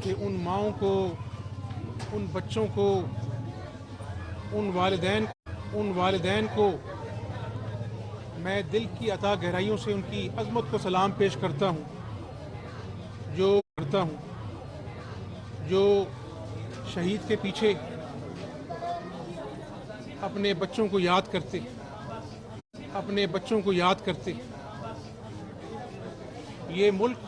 کہ ان ماؤں کو، ان بچوں کو، ان والدین کو میں دل کی عطا گہرائیوں سے ان کی عظمت کو سلام پیش کرتا ہوں، جو شہید کے پیچھے اپنے بچوں کو یاد کرتے یہ ملک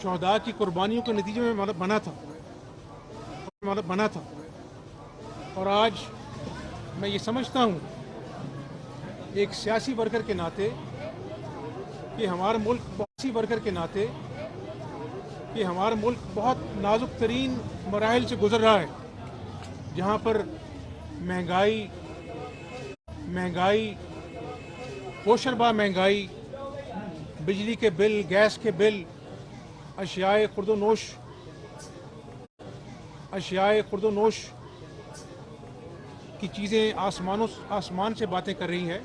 شہداء کی قربانیوں کے نتیجے میں بنا تھا اور آج میں یہ سمجھتا ہوں ایک سیاسی ورکر کے ناطے کہ ہمارا ملک بہت نازک ترین مراحل سے گزر رہا ہے، جہاں پر مہنگائی ہوشربا مہنگائی، بجلی کے بل، گیس کے بل، اشیاء خورد و نوش کی چیزیں آسمان سے باتیں کر رہی ہے،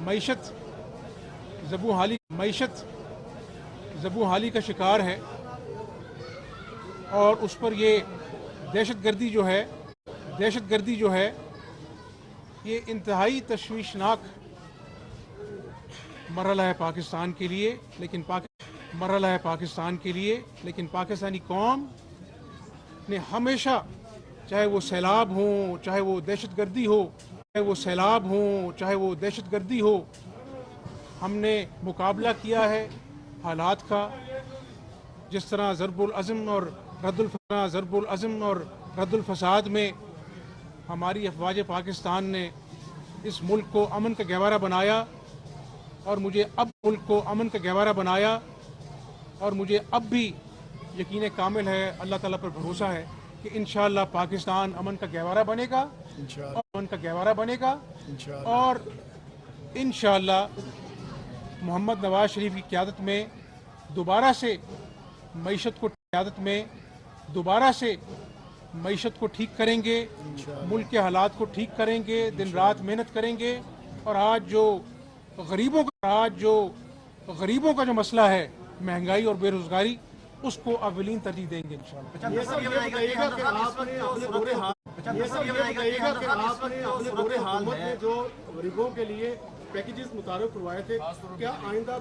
معیشت زبوں حالی کا شکار ہے، اور اس پر یہ دہشت گردی جو ہے یہ انتہائی تشویشناک مرحلہ ہے پاکستان کے لیے، لیکن پاکستانی قوم نے ہمیشہ، چاہے وہ سیلاب ہوں، چاہے وہ دہشت گردی ہو، ہم نے مقابلہ کیا ہے حالات کا، جس طرح ضرب العزم اور رد الفساد میں ہماری افواج پاکستان نے اس ملک کو امن کا گہوارہ بنایا، اور مجھے اب بھی یقین کامل ہے، اللہ تعالیٰ پر بھروسہ ہے کہ انشاءاللہ پاکستان امن کا گہوارہ بنے گا اور انشاءاللہ محمد نواز شریف کی قیادت میں دوبارہ سے معیشت کو ٹھیک کریں گے، ملک کے حالات کو ٹھیک کریں گے، دن رات محنت کریں گے، اور آج جو غریبوں کا جو مسئلہ ہے، مہنگائی اور بے روزگاری، اس کو اولین ترجیح دیں گے انشاءاللہ۔ یہ سب یہ بتائیے گا کہ آپ نے اپنے برے حال میں جو غریبوں کے لیے پیکیجز متعارف کروائے تھے، کیا آئندہ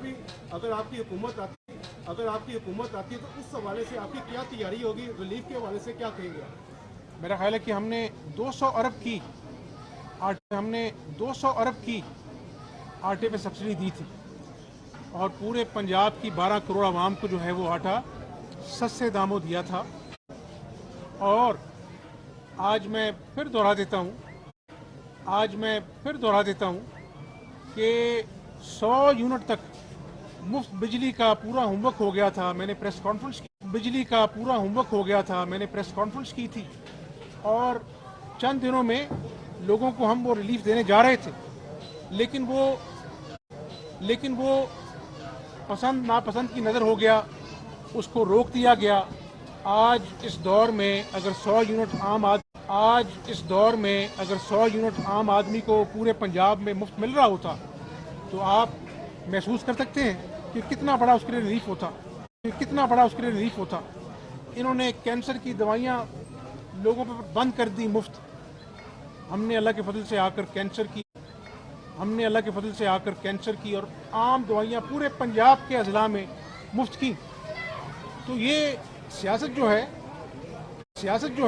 بھی اگر آپ کی حکومت آتی ہے تو اس حوالے سے آپ کی کیا تیاری ہوگی؟ ریلیف کے حوالے سے کیا کہیں گے؟ میرا خیال ہے کہ ہم نے 200 ارب کی آٹے پہ سبسڈی دی تھی، اور پورے پنجاب کی 12 کروڑ عوام کو جو ہے وہ آٹا سستے داموں دیا تھا، اور آج میں پھر دہرا دیتا ہوں کہ 100 یونٹ تک مفت بجلی کا پورا ہوم ورک ہو گیا تھا، میں نے پریس کانفرنس کی تھی، اور چند دنوں میں لوگوں کو ہم وہ ریلیف دینے جا رہے تھے، لیکن وہ ناپسند کی نظر ہو گیا، اس کو روک دیا گیا۔ آج اس دور میں اگر 100 یونٹ عام آدمی کو پورے پنجاب میں مفت مل رہا ہوتا تو آپ محسوس کر سکتے ہیں کہ کتنا بڑا اس کے لیے ریلیف ہوتا۔ انہوں نے کینسر کی دوائیاں لوگوں پر بند کر دی مفت، ہم نے اللہ کے فضل سے آ کر کینسر کی اور عام دوائیاں پورے پنجاب کے اضلاع میں مفت کی۔ تو یہ سیاست جو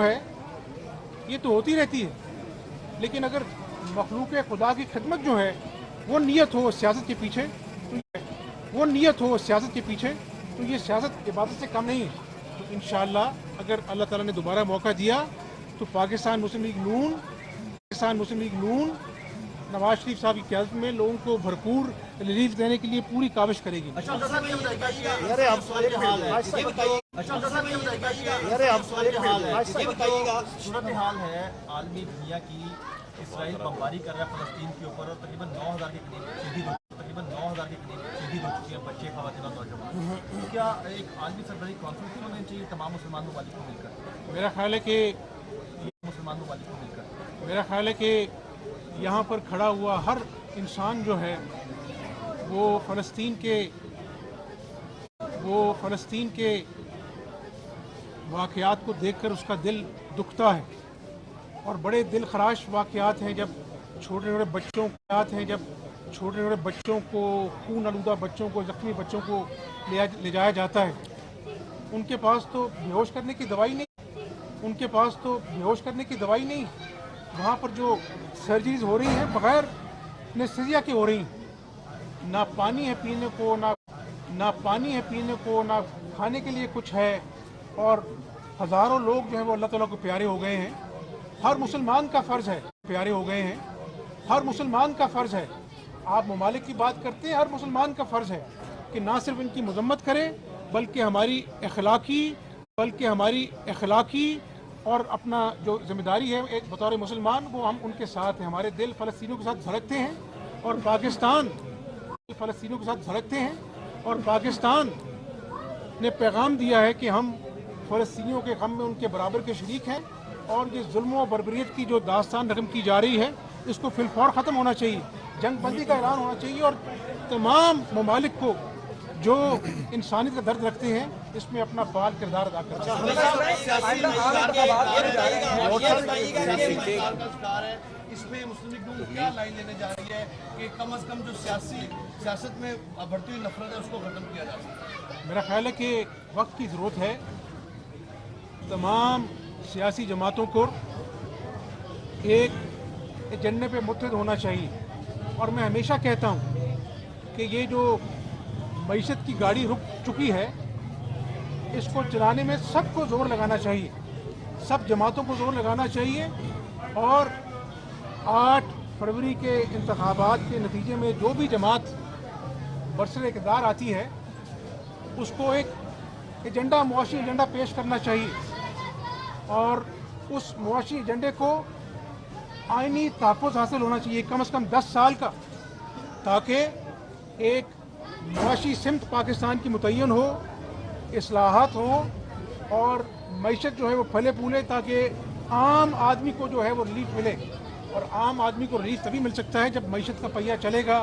ہے یہ تو ہوتی رہتی ہے، لیکن اگر مخلوق خدا کی خدمت جو ہے وہ نیت ہو سیاست کے پیچھے تو یہ سیاست عبادت سے کم نہیں ہے۔ تو انشاءاللہ اگر اللہ تعالیٰ نے دوبارہ موقع دیا تو پاکستان مسلم لیگ نون نواز شریف صاحب کی قیادت میں لوگوں کو بھرپور ریلیف دینے کے لیے پوری کاوش کرے گی۔ صورتحال ہے عالمی دنیا کی، اسرائیل بمباری کر رہا ہے فلسطین کے اوپر، اور تقریباً 9,000 کے قریب شہید ہو چکے ہیں، بچے، خواتین اور نوجوان۔ کیا ایک عالمی سربراہی کانفرنس ہونی چاہیے تمام مسلمان ممالک کو مل کر؟ میرا خیال ہے کہ یہاں پر کھڑا ہوا ہر انسان جو ہے وہ فلسطین کے वो फ़लस्तीन के वाक़यात को देखकर उसका दिल दुखता है और बड़े दिल खराश वाक़यात हैं जब छोटे छोटे बच्चों को आते हैं, जब छोटे छोटे बच्चों को, खून आलूदा बच्चों को, ज़ख्मी बच्चों को ले जाया जाता है। उनके पास तो बेहोश करने की दवाई नहीं, उनके पास तो बेहोश करने की दवाई नहीं। वहाँ पर जो सर्जरीज हो रही हैं बग़ैर एनेस्थीसिया के हो रही हैं। ना पानी है पीने को, ना पानी है पीने को, ना खाने के लिए कुछ है। और हज़ारों लोग जो है वो अल्लाह ताला को प्यारे हो गए हैं। हर मुसलमान का फ़र्ज़ है, प्यारे हो गए हैं, हर मुसलमान का फ़र्ज़ है। आप ममालिक की बात करते हैं, हर मुसलमान का फ़र्ज़ है कि ना सिर्फ इनकी मज़म्मत करें बल्कि हमारी अखलाकी और अपना जो ज़िम्मेदारी है एक बतौर मुसलमान वो हम उनके साथ हैं। हमारे दिल फ़लस्तीनियों के साथ धड़कते हैं और पाकिस्तान फ़लस्तीनियों के साथ धड़कते हैं और पाकिस्तान ने पैगाम दिया है कि हम फ़लस्तीनियों के गम में उनके बराबर के शरीक हैं। और ये जुल्म और बर्बरियत की जो दास्तान रकम की जा रही है इसको फिलफौर ख़त्म होना चाहिए, जंग बंदी का ऐलान होना चाहिए और तमाम ममालिक को जो इंसानियत का दर्द रखते हैं इसमें अपना फ़ाल किरदार अदा करना चाहिए। इसमें मुस्लिम लीग नून क्या लाइन लेने जा रही है कि कम से कम जो सियासत में बढ़ती हुई नफरत है उसको खत्म किया जा सके? मेरा ख्याल है कि वक्त की ज़रूरत है। तमाम सियासी जमातों को एक एजेंडे पे मुत्तहिद होना चाहिए। और मैं हमेशा कहता हूँ कि ये जो मईशत की गाड़ी रुक चुकी है इसको चलाने में सबको ज़ोर लगाना चाहिए, सब जमातों को ज़ोर लगाना चाहिए। और 8 फरवरी के इंतखाबात के नतीजे में जो भी जमात बरसर इक़्तिदार आती है उसको एक एजेंडा, मुआशी एजेंडा पेश करना चाहिए और उस मुआशी एजेंडे को आइनी तहफ़्फ़ुज़ हासिल होना चाहिए कम से कम 10 साल का, ताकि एक मुआशी सिमत पाकिस्तान की मुतय्यन हो, इस्लाहात हो और मईशत जो है वो फले फूले, ताकि आम आदमी को जो है वो रिलीफ मिले। और आम आदमी को रिलीफ तभी मिल सकता है जब मईशत का पहिया चलेगा,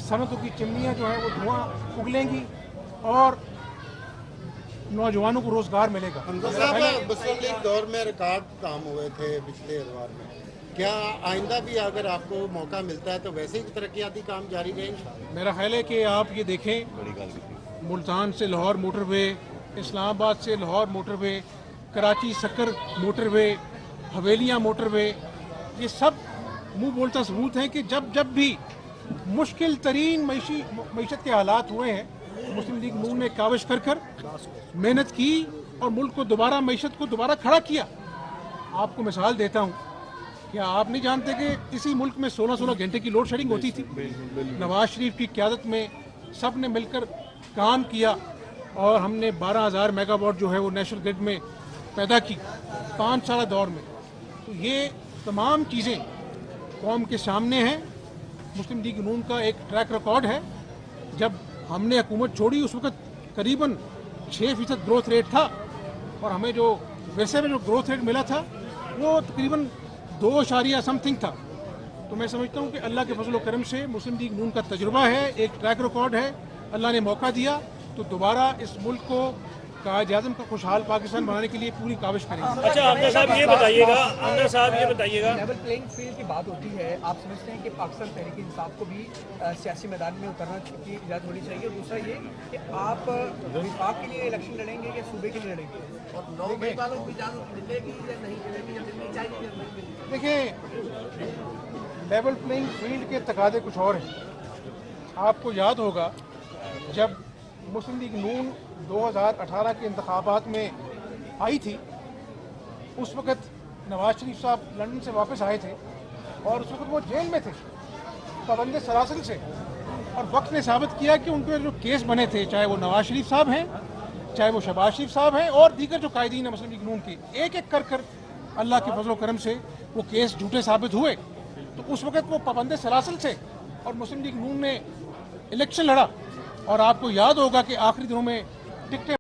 सनतों की चिमनियाँ जो हैं वो धुआं उगलेंगी और नौजवानों को रोज़गार मिलेगा। मुस्लिम लीग दौर में रिकॉर्ड काम हुए थे पिछले एतवार में, क्या आइंदा भी अगर आपको मौका मिलता है तो वैसे ही तरक्याती काम जारी रहेंगे? मेरा ख्याल है कि आप ये देखें, मुल्तान से लाहौर मोटरवे, इस्लामाबाद से लाहौर मोटरवे, कराची सक्कर मोटरवे, हवेलियाँ मोटरवे, ये सब मुँह बोलता सबूत हैं कि जब भी मुश्किल तरीन मईशत के हालात हुए हैं मुस्लिम लीग नून ने काविश कर मेहनत की और मुल्क को दोबारा, मईशत को दोबारा खड़ा किया। आपको मिसाल देता हूँ, क्या आप नहीं जानते कि इसी मुल्क में 16-16 घंटे की लोड शेडिंग होती थी? नवाज शरीफ की क़यादत में सब ने मिलकर काम किया और हमने 12,000 मेगावाट जो है वो नेशनल ग्रिड में पैदा की 5 साल दौर में। तो ये तमाम चीज़ें कौम के सामने हैं। मुस्लिम लीग नून का एक ट्रैक रिकॉर्ड है, जब हमने हुकूमत छोड़ी उस वक्त करीबन 6% ग्रोथ रेट था और हमें जो वैसे में जो ग्रोथ रेट मिला था वो तकरीबन 2 समथिंग था। तो मैं समझता हूँ कि अल्लाह के फजल व करम से मुस्लिम लीग नून का तजुर्बा है, एक ट्रैक रिकॉर्ड है, अल्लाह ने मौका दिया तो दोबारा इस मुल्क को कायद-ए-आज़म का खुशहाल पाकिस्तान बनाने के लिए पूरी काविश करेंगे। अच्छा आमना साहब ये बताइएगा, लेवल प्लेइंग फील्ड की बात होती है, आप समझते हैं कि पाकिस्तान तहरीक इंसाफ को भी सियासी मैदान में उतरना की इजाज़त होनी चाहिए? और दूसरा ये कि आप विफाक के लिए इलेक्शन लड़ेंगे या सूबे के लिए लड़ेंगे? देखिए, लेवल प्लेइंग फील्ड के तकाज़े कुछ और हैं। आपको याद होगा जब मुस्लिम लीग नून 2018 के इंतखाबात में आई थी, उस वक़्त नवाज शरीफ साहब लंदन से वापस आए थे और उस वक़्त वो जेल में थे पाबंद सलासिल से, और वक्त ने साबित किया कि उनके जो केस बने थे, चाहे वो नवाज शरीफ साहब हैं, चाहे वो शहबाज शरीफ साहब हैं और दीगर जो कायदीन हैं मुस्लिम लीग नून के, एक एक कर अल्लाह के फजल व करम से वो केस झूठे साबित हुए। तो उस वक़्त वो पाबंद सलासिल से और मुस्लिम लीग नून ने इलेक्शन लड़ा और आपको याद होगा कि आखिरी दिनों में टिकटें